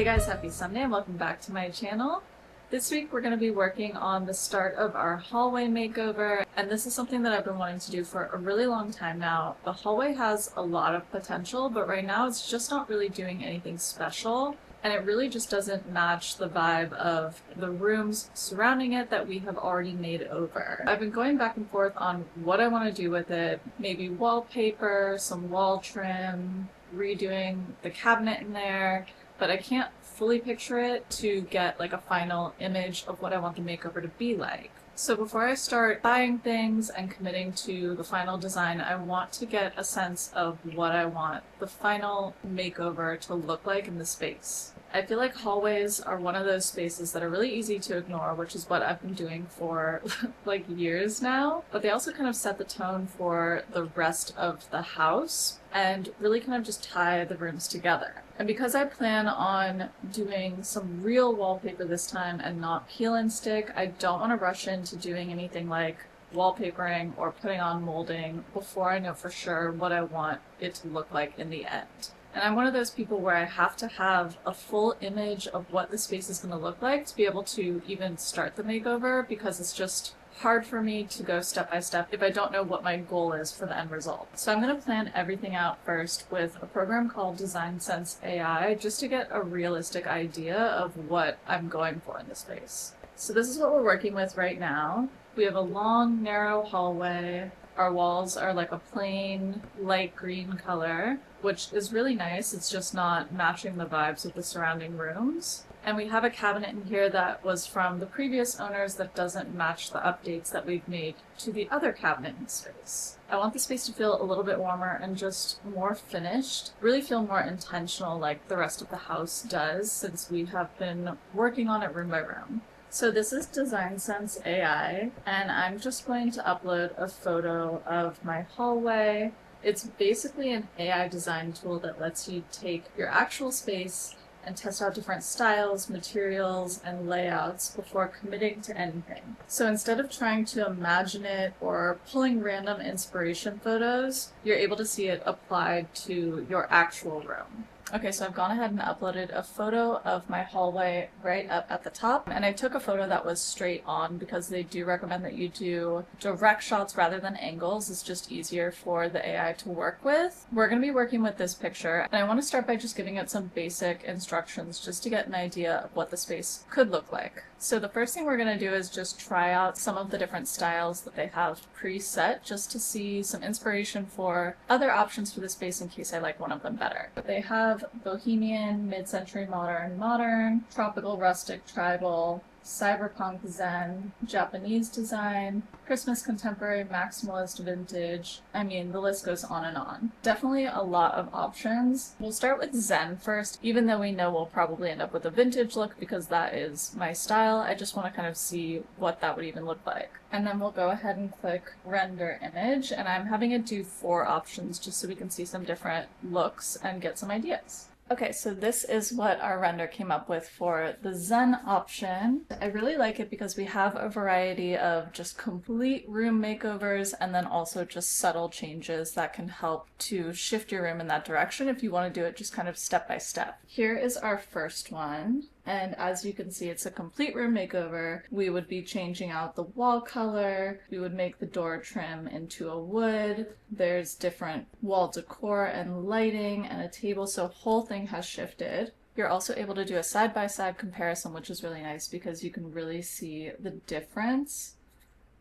guys, happy Sunday and welcome back to my channel. This week we're going to be working on the start of our hallway makeover, and this is something that I've been wanting to do for a really long time now. The hallway has a lot of potential, but right now it's just not really doing anything special, and it really just doesn't match the vibe of the rooms surrounding it that we have already made over. I've been going back and forth on what I want to do with it, maybe wallpaper, some wall trim, redoing the cabinet in there, but I can't fully picture it to get like a final image of what I want the makeover to be like. So before I start buying things and committing to the final design, I want to get a sense of what I want the final makeover to look like in the space. I feel like hallways are one of those spaces that are really easy to ignore, which is what I've been doing for like years now, but they also kind of set the tone for the rest of the house and really kind of just tie the rooms together. And because I plan on doing some real wallpaper this time and not peel and stick, I don't want to rush into doing anything like wallpapering or putting on molding before I know for sure what I want it to look like in the end. And I'm one of those people where I have to have a full image of what the space is going to look like to be able to even start the makeover, because it's just hard for me to go step by step if I don't know what my goal is for the end result. So I'm going to plan everything out first with a program called DesignSense AI just to get a realistic idea of what I'm going for in this space. So this is what we're working with right now. We have a long, narrow hallway. Our walls are like a plain light green color, which is really nice. It's just not matching the vibes of the surrounding rooms. And we have a cabinet in here that was from the previous owners that doesn't match the updates that we've made to the other cabinet in the space. I want the space to feel a little bit warmer and just more finished, really feel more intentional like the rest of the house does, since we have been working on it room by room. So this is DesignSense AI, and I'm just going to upload a photo of my hallway. It's basically an AI design tool that lets you take your actual space and test out different styles, materials, and layouts before committing to anything. So instead of trying to imagine it or pulling random inspiration photos, you're able to see it applied to your actual room. Okay, so I've gone ahead and uploaded a photo of my hallway right up at the top, and I took a photo that was straight on because they do recommend that you do direct shots rather than angles. It's just easier for the AI to work with. We're going to be working with this picture, and I want to start by just giving it some basic instructions just to get an idea of what the space could look like. So the first thing we're going to do is just try out some of the different styles that they have preset just to see some inspiration for other options for the space in case I like one of them better. They have Bohemian, Mid-Century Modern, Tropical Rustic Tribal, Cyberpunk Zen, Japanese Design, Christmas Contemporary, Maximalist Vintage. I mean, the list goes on and on. Definitely a lot of options. We'll start with Zen first, even though we know we'll probably end up with a vintage look because that is my style. I just want to kind of see what that would even look like. And then we'll go ahead and click Render Image, and I'm having it do 4 options just so we can see some different looks and get some ideas. Okay, so this is what our render came up with for the Zen option. I really like it because we have a variety of just complete room makeovers and then also just subtle changes that can help to shift your room in that direction if you want to do it just kind of step by step. Here is our first one. And as you can see, it's a complete room makeover. We would be changing out the wall color. We would make the door trim into a wood. There's different wall decor and lighting and a table, so whole thing has shifted. You're also able to do a side-by-side comparison, which is really nice because you can really see the difference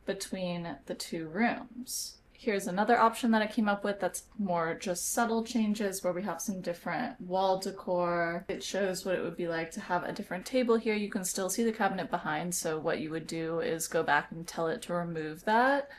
between the two rooms. Here's another option that I came up with that's more just subtle changes where we have some different wall decor. It shows what it would be like to have a different table here. You can still see the cabinet behind, so what you would do is go back and tell it to remove that.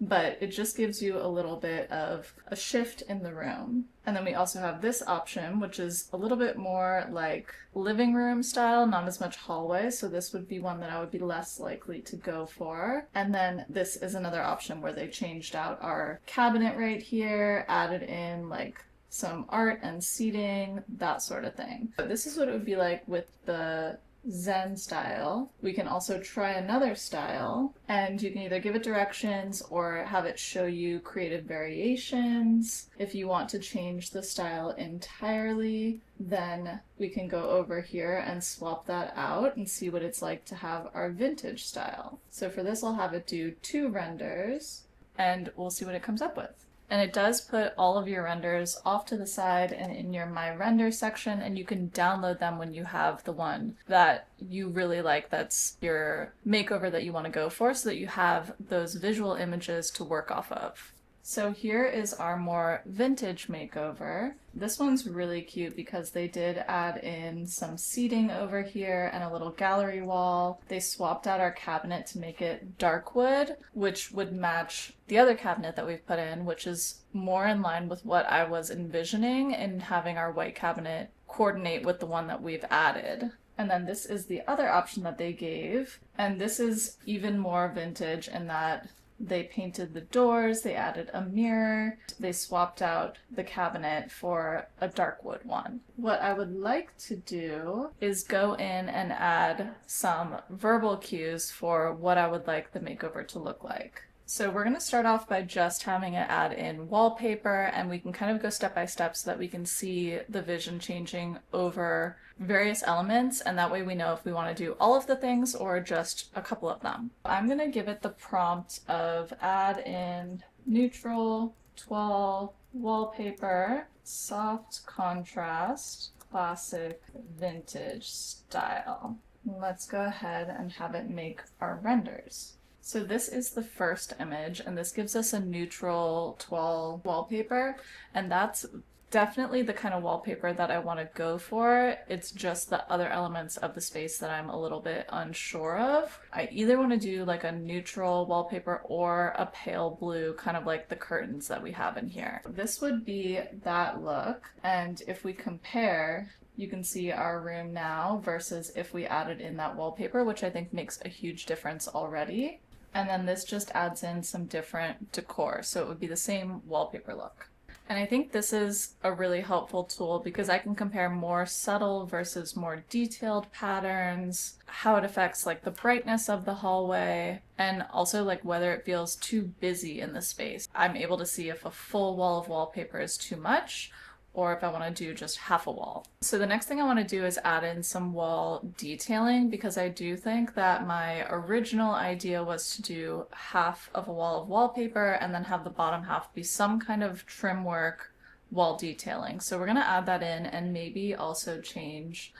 But it just gives you a little bit of a shift in the room. And then we also have this option, which is a little bit more like living room style, not as much hallway. So this would be one that I would be less likely to go for. And then this is another option where they changed out our cabinet right here, added in like some art and seating, that sort of thing. But this is what it would be like with the Zen style. We can also try another style, and you can either give it directions or have it show you creative variations. If you want to change the style entirely, then we can go over here and swap that out and see what it's like to have our vintage style. So for this, I'll have it do 2 renders, and we'll see what it comes up with. And it does put all of your renders off to the side and in your My Render section, and you can download them when you have the one that you really like, that's your makeover that you want to go for, so that you have those visual images to work off of. So here is our more vintage makeover. This one's really cute because they did add in some seating over here and a little gallery wall. They swapped out our cabinet to make it dark wood, which would match the other cabinet that we've put in, which is more in line with what I was envisioning in having our white cabinet coordinate with the one that we've added. And then this is the other option that they gave, and this is even more vintage in that they painted the doors, they added a mirror, they swapped out the cabinet for a dark wood one. What I would like to do is go in and add some verbal cues for what I would like the makeover to look like. So we're going to start off by just having it add in wallpaper, and we can kind of go step by step so that we can see the vision changing over various elements, and that way we know if we want to do all of the things or just a couple of them. I'm going to give it the prompt of add in neutral, toile, wallpaper, soft contrast, classic, vintage style. Let's go ahead and have it make our renders. So this is the first image, and this gives us a neutral toile wallpaper, and that's definitely the kind of wallpaper that I want to go for. It's just the other elements of the space that I'm a little bit unsure of. I either want to do like a neutral wallpaper or a pale blue, kind of like the curtains that we have in here. This would be that look, and if we compare, you can see our room now versus if we added in that wallpaper, which I think makes a huge difference already. And then this just adds in some different decor, so it would be the same wallpaper look. And I think this is a really helpful tool because I can compare more subtle versus more detailed patterns, how it affects like the brightness of the hallway, and also like whether it feels too busy in the space. I'm able to see if a full wall of wallpaper is too much, or if I want to do just half a wall. So the next thing I want to do is add in some wall detailing, because I do think that my original idea was to do half of a wall of wallpaper and then have the bottom half be some kind of trim work wall detailing. So we're going to add that in and maybe also change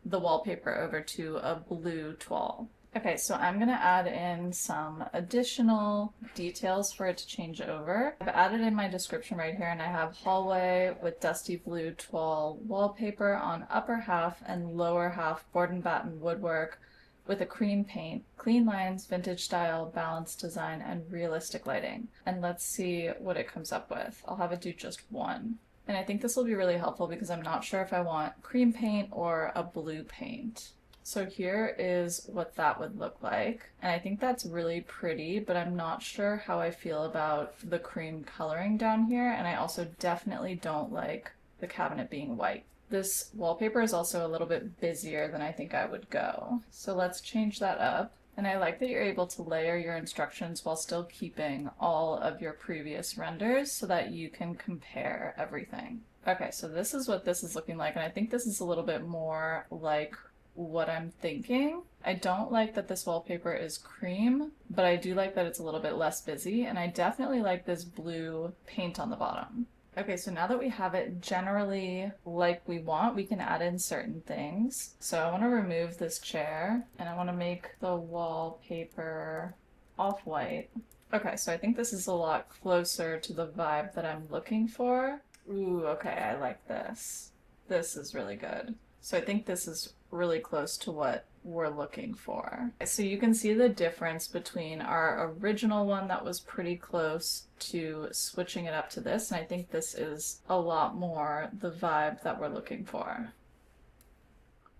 the wallpaper over to a blue toile. Okay, so I'm going to add in some additional details for it to change over. I've added in my description right here, and I have hallway with dusty blue toile wallpaper on upper half and lower half board and batten woodwork with a cream paint, clean lines, vintage style, balanced design, and realistic lighting. And let's see what it comes up with. I'll have it do just one. And I think this will be really helpful because I'm not sure if I want cream paint or a blue paint. So here is what that would look like, and I think that's really pretty, but I'm not sure how I feel about the cream coloring down here, and I also definitely don't like the cabinet being white. This wallpaper is also a little bit busier than I think I would go, so let's change that up. And I like that you're able to layer your instructions while still keeping all of your previous renders so that you can compare everything. Okay, so this is what this is looking like, and I think this is a little bit more like what I'm thinking. I don't like that this wallpaper is cream, but I do like that it's a little bit less busy, and I definitely like this blue paint on the bottom. Okay, so now that we have it generally like we want, we can add in certain things. So I want to remove this chair, and I want to make the wallpaper off-white. Okay, so I think this is a lot closer to the vibe that I'm looking for. Ooh, okay, I like this. This is really good. So I think this is really close to what we're looking for. So you can see the difference between our original one that was pretty close to switching it up to this, and I think this is a lot more the vibe that we're looking for.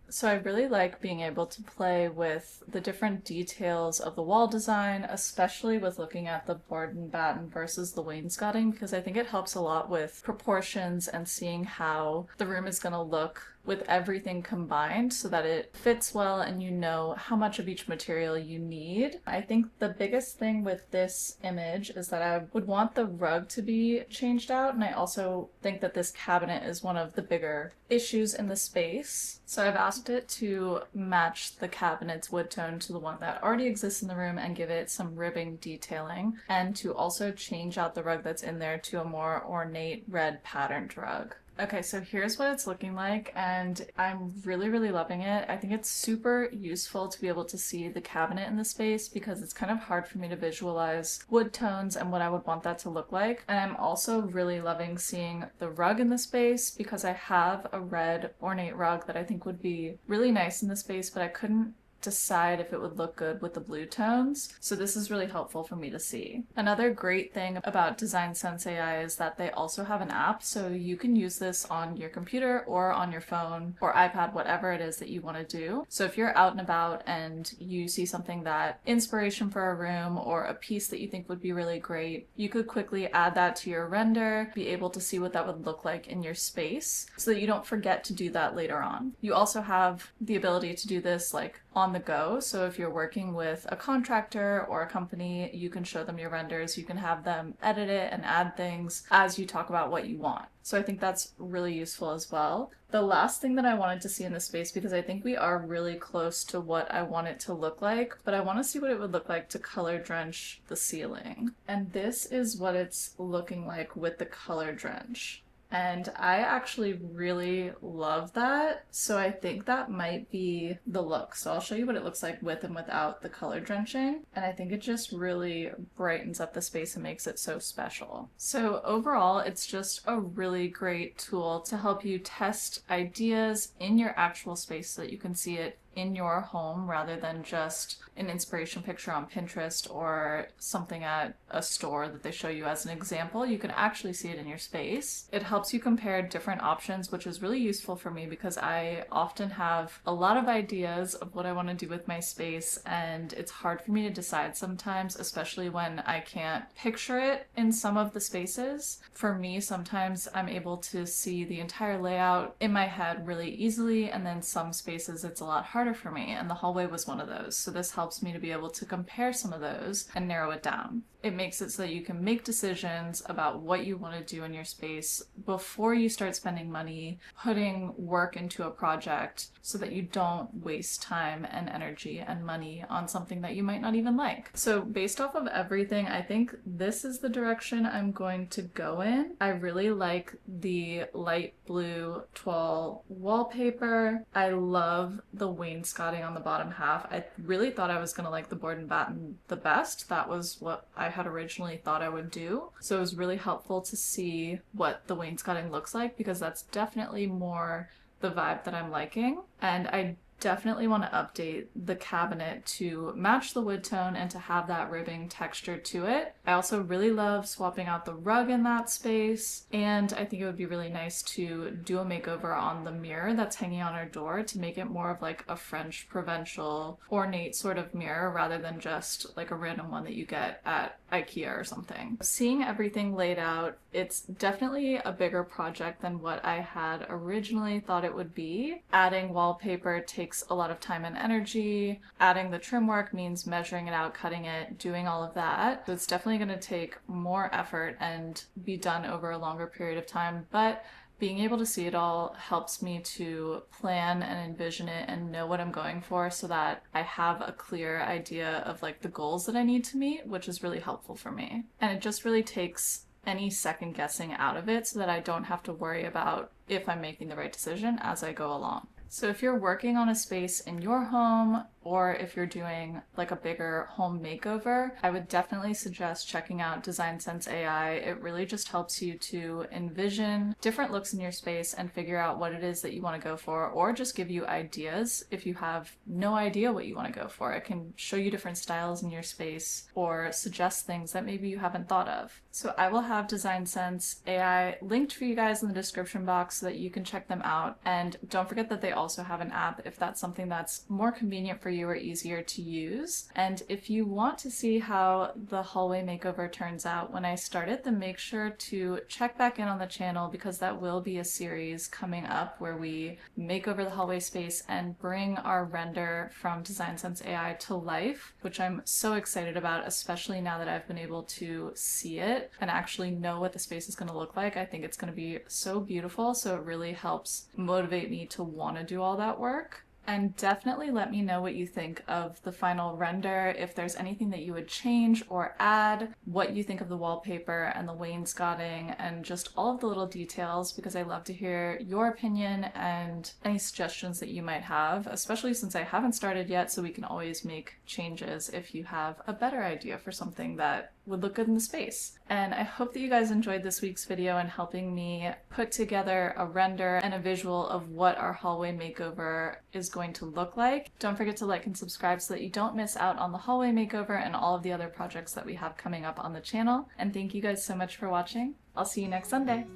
So I really like being able to play with the different details of the wall design, especially with looking at the board and batten versus the wainscoting, because I think it helps a lot with proportions and seeing how the room is going to look with everything combined so that it fits well and you know how much of each material you need. I think the biggest thing with this image is that I would want the rug to be changed out, and I also think that this cabinet is one of the bigger issues in the space. So I've asked it to match the cabinet's wood tone to the one that already exists in the room and give it some ribbing detailing, and to also change out the rug that's in there to a more ornate red patterned rug. Okay, so here's what it's looking like, and I'm really loving it. I think it's super useful to be able to see the cabinet in the space because it's kind of hard for me to visualize wood tones and what I would want that to look like. And I'm also really loving seeing the rug in the space because I have a red ornate rug that I think would be really nice in the space, but I couldn't decide if it would look good with the blue tones. So this is really helpful for me to see. Another great thing about DesignSense AI is that they also have an app, so you can use this on your computer or on your phone or iPad, whatever it is that you want to do. So if you're out and about and you see something that inspiration for a room or a piece that you think would be really great, you could quickly add that to your render, be able to see what that would look like in your space so that you don't forget to do that later on. You also have the ability to do this like on the go. So if you're working with a contractor or a company, you can show them your renders, you can have them edit it and add things as you talk about what you want. So I think that's really useful as well. The last thing that I wanted to see in this space, because I think we are really close to what I want it to look like, but I want to see what it would look like to color drench the ceiling. And this is what it's looking like with the color drench. And I actually really love that, so I think that might be the look. So I'll show you what it looks like with and without the color drenching, and I think it just really brightens up the space and makes it so special. So overall, it's just a really great tool to help you test ideas in your actual space so that you can see it in your home rather than just an inspiration picture on Pinterest or something at a store that they show you as an example. You can actually see it in your space. It helps you compare different options, which is really useful for me because I often have a lot of ideas of what I want to do with my space, and it's hard for me to decide sometimes, especially when I can't picture it in some of the spaces. For me, sometimes I'm able to see the entire layout in my head really easily, and then some spaces it's a lot harder for me, and the hallway was one of those. So this helps me to be able to compare some of those and narrow it down. It makes it so that you can make decisions about what you want to do in your space before you start spending money, putting work into a project, so that you don't waste time and energy and money on something that you might not even like. So based off of everything, I think this is the direction I'm going to go in. I really like the light blue Toile wallpaper. I love the wainscoting on the bottom half. I really thought I was going to like the board and batten the best. That was what I had originally thought I would do. So it was really helpful to see what the wainscoting looks like because that's definitely more the vibe that I'm liking. And I definitely want to update the cabinet to match the wood tone and to have that ribbing texture to it. I also really love swapping out the rug in that space, and I think it would be really nice to do a makeover on the mirror that's hanging on our door to make it more of like a French provincial ornate sort of mirror rather than just like a random one that you get at IKEA or something. Seeing everything laid out, it's definitely a bigger project than what I had originally thought it would be. Adding wallpaper takes a lot of time and energy. Adding the trim work means measuring it out, cutting it, doing all of that. So it's definitely going to take more effort and be done over a longer period of time, but being able to see it all helps me to plan and envision it and know what I'm going for so that I have a clear idea of like the goals that I need to meet, which is really helpful for me. And it just really takes any second guessing out of it so that I don't have to worry about if I'm making the right decision as I go along. So if you're working on a space in your home, or if you're doing like a bigger home makeover, I would definitely suggest checking out DesignSense AI. It really just helps you to envision different looks in your space and figure out what it is that you want to go for, or just give you ideas if you have no idea what you want to go for. It can show you different styles in your space or suggest things that maybe you haven't thought of. So I will have DesignSense AI linked for you guys in the description box so that you can check them out. And don't forget that they also have an app if that's something that's more convenient for you or easier to use. And if you want to see how the hallway makeover turns out when I start it, then make sure to check back in on the channel, because that will be a series coming up where we make over the hallway space and bring our render from DesignSense AI to life, which I'm so excited about, especially now that I've been able to see it and actually know what the space is going to look like. I think it's going to be so beautiful, so it really helps motivate me to want to do all that work. And definitely let me know what you think of the final render, if there's anything that you would change or add, what you think of the wallpaper and the wainscoting and just all of the little details, because I love to hear your opinion and any suggestions that you might have, especially since I haven't started yet, so we can always make changes if you have a better idea for something that would look good in the space. And I hope that you guys enjoyed this week's video and helping me put together a render and a visual of what our hallway makeover is going to look like. Don't forget to like and subscribe so that you don't miss out on the hallway makeover and all of the other projects that we have coming up on the channel. And thank you guys so much for watching. I'll see you next Sunday.